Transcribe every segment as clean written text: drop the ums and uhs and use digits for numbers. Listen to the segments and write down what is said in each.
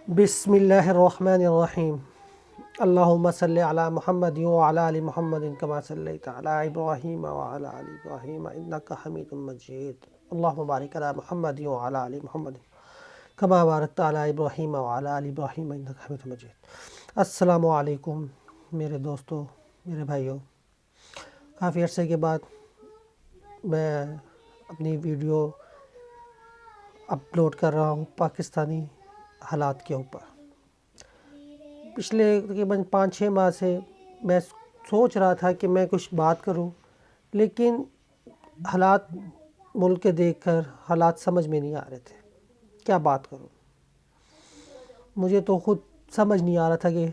بسم اللہ الرحمن الرحیم اللہم صلی علی محمد وعلی آل محمد کما صلیت علی ابراہیم وعلی آل ابراہیم انک حمید مجید اللہم بارک علی محمد وعلی آل محمد کما بارکت علی ابراہیم وعلی آل ابراہیم انک حمید مجید۔ السلام علیکم میرے دوستو، میرے بھائیوں، کافی عرصے کے بعد میں اپنی ویڈیو اپلوڈ کر رہا ہوں پاکستانی حالات کے اوپر۔ پچھلے تقریباً 5-6 ماہ سے میں سوچ رہا تھا کہ میں کچھ بات کروں، لیکن حالات ملک کے دیکھ کر حالات سمجھ میں نہیں آ رہے تھے کیا بات کروں۔ مجھے تو خود سمجھ نہیں آ رہا تھا کہ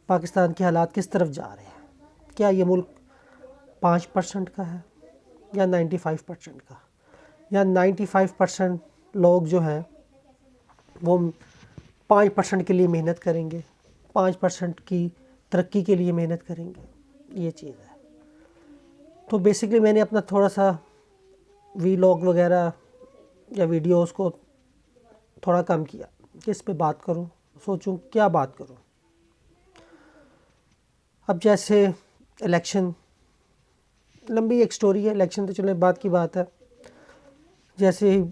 پاکستان کے حالات کس طرف جا رہے ہیں۔ کیا یہ ملک 5% کا ہے یا 95% کا، یا 95% لوگ جو ہیں وہ 5% کے لیے محنت کریں گے، 5% کی ترقی کے لیے محنت کریں گے، یہ چیز ہے۔ تو بیسیکلی میں نے اپنا تھوڑا سا ویلاگ وغیرہ یا ویڈیوز کو تھوڑا کم کیا کہ اس پہ بات کروں، سوچوں کیا بات کروں۔ اب جیسے الیکشن، لمبی ایک سٹوری ہے، الیکشن تو چلے بعد کی بات ہے۔ جیسے ہی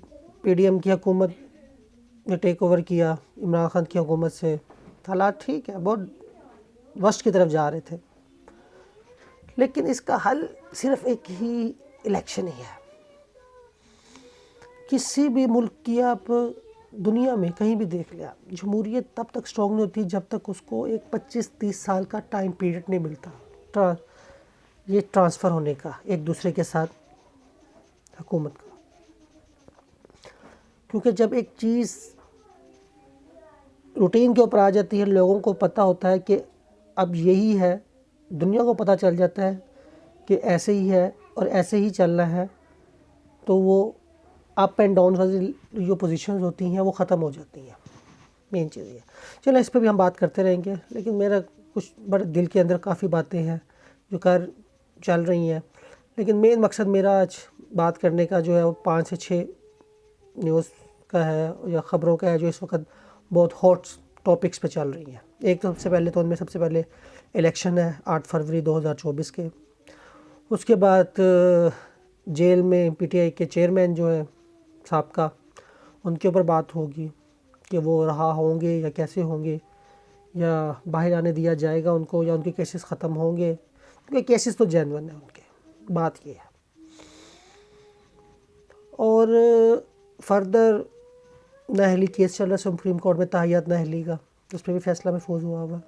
پی ڈی ایم کی حکومت نے ٹیک اوور کیا عمران خان کی حکومت سے، حالات ٹھیک ہے، بہت ورسٹ کی طرف جا رہے تھے، لیکن اس کا حل صرف ایک ہی الیکشن ہی ہے۔ کسی بھی ملک کی آپ دنیا میں کہیں بھی دیکھ لیں، جمہوریت تب تک سٹرونگ نہیں ہوتی جب تک اس کو ایک 25-30 سال کا ٹائم پیریڈ نہیں ملتا یہ ٹرانسفر ہونے کا ایک دوسرے کے ساتھ حکومت کا۔ کیونکہ جب ایک چیز روٹین کے اوپر آ جاتی ہے، لوگوں کو پتہ ہوتا ہے کہ اب یہی ہے، دنیا کو پتہ چل جاتا ہے کہ ایسے ہی ہے اور ایسے ہی چلنا ہے، تو وہ اپ اینڈ ڈاؤن والی جو پوزیشنز ہوتی ہیں وہ ختم ہو جاتی ہیں۔ مین چیز یہ ہے۔ چلو اس پہ بھی ہم بات کرتے رہیں گے، لیکن میرا کچھ بڑے دل کے اندر کافی باتیں ہیں جو چل رہی ہیں، لیکن مین مقصد میرا آج بات کرنے کا جو ہے وہ 5 سے 6 نیوز کا ہے یا خبروں کا ہے جو اس وقت بہت ہاٹ ٹاپکس پہ چل رہی ہیں۔ ایک تو ان میں سب سے پہلے الیکشن ہے 8 فروری 2024 کے۔ اس کے بعد جیل میں پی ٹی آئی کے چیئرمین جو ہیں سابقہ، ان کے اوپر بات ہوگی کہ وہ رہا ہوں گے یا کیسے ہوں گے، یا باہر آنے دیا جائے گا ان کو، یا ان کے کیسز ختم ہوں گے، کیونکہ کیسز تو جینوئن ہیں ان کے۔ بات یہ ہے۔ اور فردر نااہلی کیس چل رہا ہے سپریم کورٹ میں، تاحیات نااہلی کا، اس پہ بھی فیصلہ محفوظ ہوا ہوا۔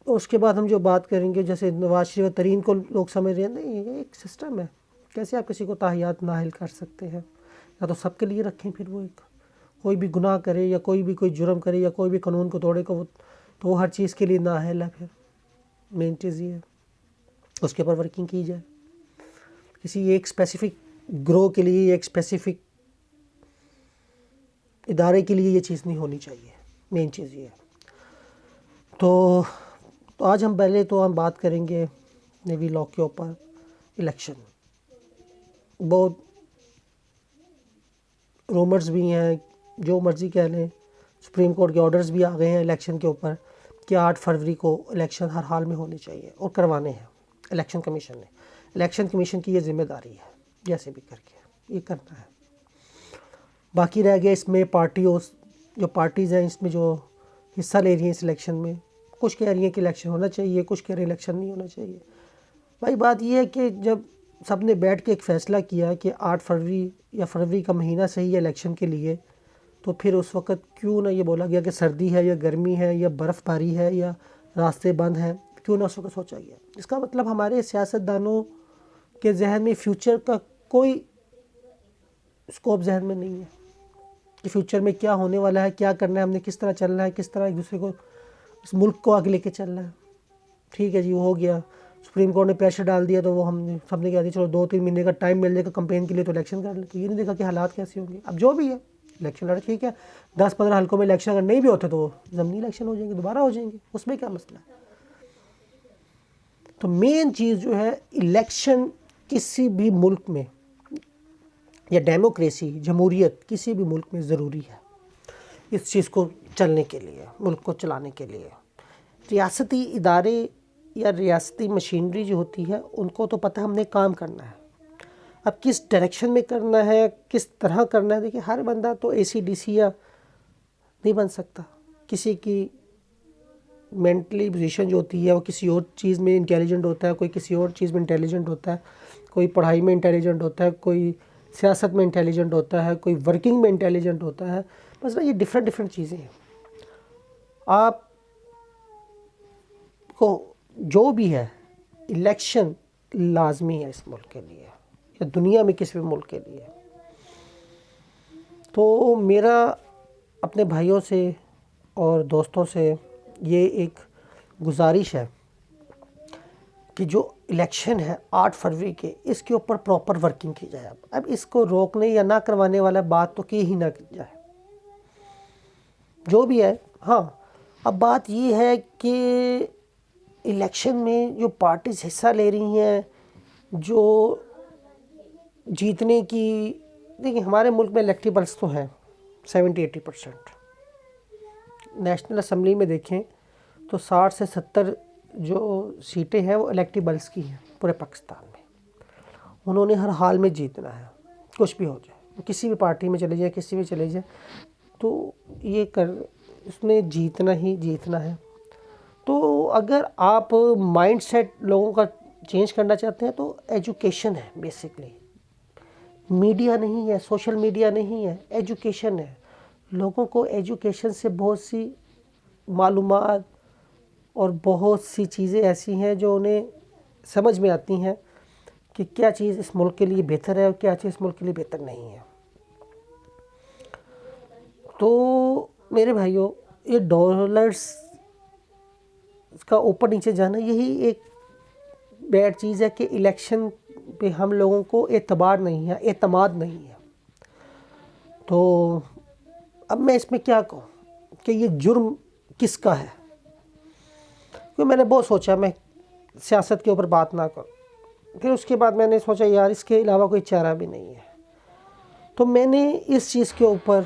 اس کے بعد ہم جو بات کریں گے، جیسے نواز شریف ترین کو لوگ سمجھ رہے ہیں، نہیں یہ ایک سسٹم ہے، کیسے آپ کسی کو تاحیات نااہل کر سکتے ہیں؟ یا تو سب کے لیے رکھیں، پھر وہ ایک کوئی بھی گناہ کرے یا کوئی جرم کرے یا کوئی بھی قانون کو توڑے تو وہ ہر چیز کے لیے نااہل ہے۔ پھر مین چیز یہ ہے اس کے اوپر ورکنگ کی جائے۔ کسی ایک اسپیسیفک گروہ کے لیے، ایک اسپیسیفک ادارے کے لیے یہ چیز نہیں ہونی چاہیے۔ مین چیز یہ ہے۔ تو آج ہم بات کریں گے نیوی لاء کے اوپر، الیکشن۔ بہت رومرز بھی ہیں، جو مرضی کہہ لیں، سپریم کورٹ کے آرڈرز بھی آ گئے ہیں الیکشن کے اوپر کہ 8 فروری کو الیکشن ہر حال میں ہونے چاہیے اور کروانے ہیں۔ الیکشن کمیشن کی یہ ذمہ داری ہے، جیسے بھی کر کے یہ کرنا ہے۔ باقی رہ گیا اس میں پارٹیز ہیں اس میں جو حصہ لے رہی ہیں اس الیکشن میں، کچھ کہہ رہی ہیں کہ الیکشن ہونا چاہیے، کچھ کہہ رہے ہیں الیکشن نہیں ہونا چاہیے۔ بھائی بات یہ ہے کہ جب سب نے بیٹھ کے ایک فیصلہ کیا کہ 8 فروری یا فروری کا مہینہ صحیح ہے الیکشن کے لیے، تو پھر اس وقت کیوں نہ یہ بولا گیا کہ سردی ہے یا گرمی ہے یا برف باری ہے یا راستے بند ہیں، کیوں نہ اس وقت سوچا گیا؟ اس کا مطلب ہمارے سیاستدانوں کے ذہن میں فیوچر کا کوئی اسکوپ ذہن میں نہیں ہے کہ فیوچر میں کیا ہونے والا ہے، کیا کرنا ہے، ہم نے کس طرح چلنا ہے، کس طرح ایک دوسرے کو، اس ملک کو آگے لے کے چلنا ہے۔ ٹھیک ہے جی، وہ ہو گیا، سپریم کورٹ نے پریشر ڈال دیا تو وہ سب نے کہا دیا چلو 2-3 مہینے کا ٹائم مل جائے گا کمپین کے لیے تو الیکشن کر لیں۔ تو یہ نہیں دیکھا کہ حالات کیسے ہوں گے۔ اب جو بھی ہے الیکشن لڑا، ٹھیک ہے، 10-15 حلقوں میں الیکشن اگر نہیں بھی ہوتے تو وہ ضمنی الیکشن ہو جائیں گے، دوبارہ ہو جائیں گے، اس میں کیا مسئلہ ہے؟ تو مین چیز جو ہے، الیکشن کسی بھی ملک میں، یا ڈیموکریسی، جمہوریت کسی بھی ملک میں ضروری ہے۔ اس چیز کو چلنے کے لیے، ملک کو چلانے کے لیے۔ ریاستی ادارے یا ریاستی مشینری جو ہوتی ہے ان کو تو پتہ ہم نے کام کرنا ہے، اب کس ڈائریکشن میں کرنا ہے، کس طرح کرنا ہے۔ دیکھیے ہر بندہ تو اے سی ڈی سی یا نہیں بن سکتا، کسی کی مینٹلی پوزیشن جو ہوتی ہے وہ کسی اور چیز میں انٹیلیجنٹ ہوتا ہے، کوئی کسی اور چیز میں انٹیلیجنٹ ہوتا ہے، کوئی پڑھائی میں انٹیلیجنٹ ہوتا ہے، کوئی سیاست میں انٹیلیجنٹ ہوتا ہے، کوئی ورکنگ میں انٹیلیجنٹ ہوتا ہے۔ بس یہ ڈفرینٹ چیزیں ہیں۔ آپ کو جو بھی ہے الیکشن لازمی ہے اس ملک کے لیے یا دنیا میں کسی بھی ملک کے لیے۔ تو میرا اپنے بھائیوں سے اور دوستوں سے یہ ایک گزارش ہے کہ جو الیکشن ہے 8 فروری کے، اس کے اوپر پراپر ورکنگ کی جائے۔ اب اس کو روکنے یا نہ کروانے والا بات تو کی ہی نہ جائے، جو بھی ہے۔ ہاں اب بات یہ ہے کہ الیکشن میں جو پارٹیز حصہ لے رہی ہیں، جو جیتنے کی، دیکھیں ہمارے ملک میں الیکٹیبلس تو ہیں 70-80%۔ نیشنل اسمبلی میں دیکھیں تو 60 سے 70 جو سیٹیں ہیں وہ الیکٹیبلس کی ہیں پورے پاکستان میں۔ انہوں نے ہر حال میں جیتنا ہے، کچھ بھی ہو جائے، کسی بھی پارٹی میں چلے جائے، کسی بھی چلے جائے، تو اس نے جیتنا ہی جیتنا ہے۔ تو اگر آپ مائنڈ سیٹ لوگوں کا چینج کرنا چاہتے ہیں تو ایجوکیشن ہے بیسکلی، میڈیا نہیں ہے، سوشل میڈیا نہیں ہے، ایجوکیشن ہے۔ لوگوں کو ایجوکیشن سے بہت سی معلومات اور بہت سی چیزیں ایسی ہیں جو انہیں سمجھ میں آتی ہیں کہ کیا چیز اس ملک کے لیے بہتر ہے اور کیا چیز اس ملک کے لیے بہتر نہیں ہے۔ تو میرے بھائیوں، یہ ڈالرز کا اوپر نیچے جانا یہی ایک بیڈ چیز ہے کہ الیکشن پہ ہم لوگوں کو اعتبار نہیں ہے، اعتماد نہیں ہے۔ تو اب میں اس میں کیا کہوں کہ یہ جرم کس کا ہے؟ کیونکہ میں نے بہت سوچا میں سیاست کے اوپر بات نہ کروں، پھر اس کے بعد میں نے سوچا یار اس کے علاوہ کوئی چارہ بھی نہیں ہے۔ تو میں نے اس چیز کے اوپر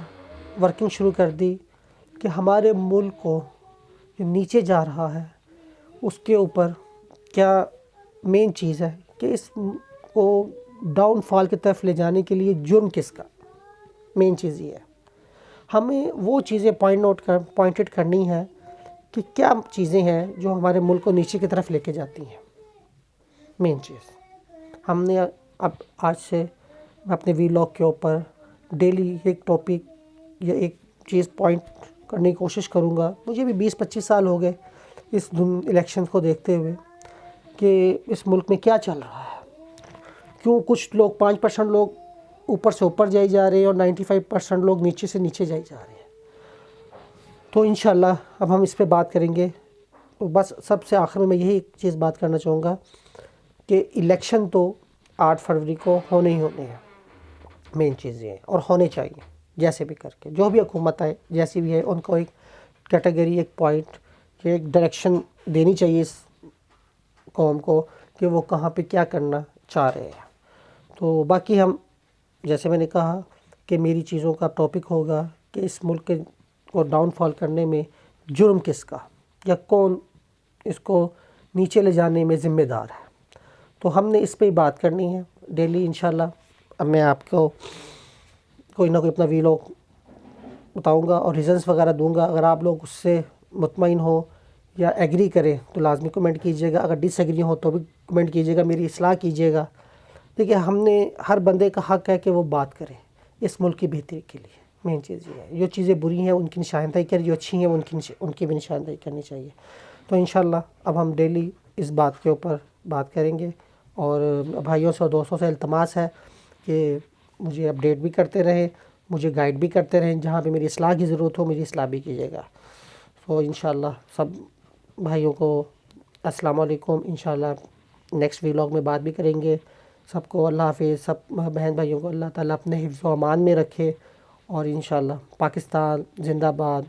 ورکنگ شروع کر دی کہ ہمارے ملک کو جو نیچے جا رہا ہے اس کے اوپر کیا مین چیز ہے کہ اس کو ڈاؤن فال کی طرف لے جانے کے لیے جرم کس کا، مین چیز یہ ہے۔ ہمیں وہ چیزیں پوائنٹڈ کرنی ہے کہ کیا چیزیں ہیں جو ہمارے ملک کو نیچے کی طرف لے کے جاتی ہیں۔ مین چیز ہم نے اب آج سے میں اپنے ویلاگ کے اوپر ڈیلی ایک ٹاپک یا ایک چیز پوائنٹ کرنے کی کوشش کروں گا۔ مجھے بھی 20-25 سال ہو گئے اس الیکشن کو دیکھتے ہوئے کہ اس ملک میں کیا چل رہا ہے، کیوں کچھ لوگ 5% لوگ اوپر سے اوپر جائی جا رہے ہیں اور 95% لوگ نیچے سے نیچے جائی جا رہے ہیں۔ تو انشاءاللہ اب ہم اس پہ بات کریں گے۔ تو بس سب سے آخر میں یہی ایک چیز بات کرنا چاہوں گا کہ الیکشن تو 8 فروری کو ہونے ہی ہونے ہیں، مین چیز یہ ہے، اور ہونے چاہیے جیسے بھی کر کے۔ جو بھی حکومت آئے جیسی بھی ہے ان کو ایک کیٹیگری، ایک پوائنٹ، ایک ڈائریکشن دینی چاہیے اس قوم کو کہ وہ کہاں پہ کیا کرنا چاہ رہے ہیں۔ تو باقی ہم جیسے میں نے کہا کہ میری چیزوں کا ٹاپک ہوگا کہ اس ملک کو ڈاؤن فال کرنے میں جرم کس کا یا کون اس کو نیچے لے جانے میں ذمہ دار ہے۔ تو ہم نے اس پہ ہی بات کرنی ہے ڈیلی انشاءاللہ۔ اب میں آپ کو کوئی نہ کوئی اپنا ویلاگ بتاؤں گا اور ریزنز وغیرہ دوں گا۔ اگر آپ لوگ اس سے مطمئن ہو یا ایگری کریں تو لازمی کمنٹ کیجیے گا، اگر ڈس ایگری ہو تو بھی کمنٹ کیجیے گا، میری اصلاح کیجیے گا۔ دیکھیے ہر بندے کا حق ہے کہ وہ بات کرے اس ملک کی بہتری کے لیے۔ مین چیز یہ ہے، جو چیزیں بری ہیں ان کی نشاندہی کرے، جو اچھی ہیں ان کی بھی نشاندہی کرنی چاہیے۔ تو انشاءاللہ اب ہم ڈیلی اس بات کے اوپر بات کریں گے، اور بھائیوں سے اور دوستوں سے التماس ہے کہ مجھے اپڈیٹ بھی کرتے رہیں، مجھے گائیڈ بھی کرتے رہیں، جہاں پہ میری اصلاح کی ضرورت ہو میری اصلاح بھی کیجیے گا۔ تو انشاءاللہ سب بھائیوں کو السلام علیکم۔ انشاءاللہ نیکسٹ ویلاگ میں بات بھی کریں گے۔ سب کو اللہ حافظ، سب بہن بھائیوں کو اللہ تعالیٰ اپنے حفظ و امان میں رکھے، اور انشاءاللہ پاکستان زندہ باد۔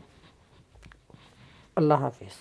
اللہ حافظ۔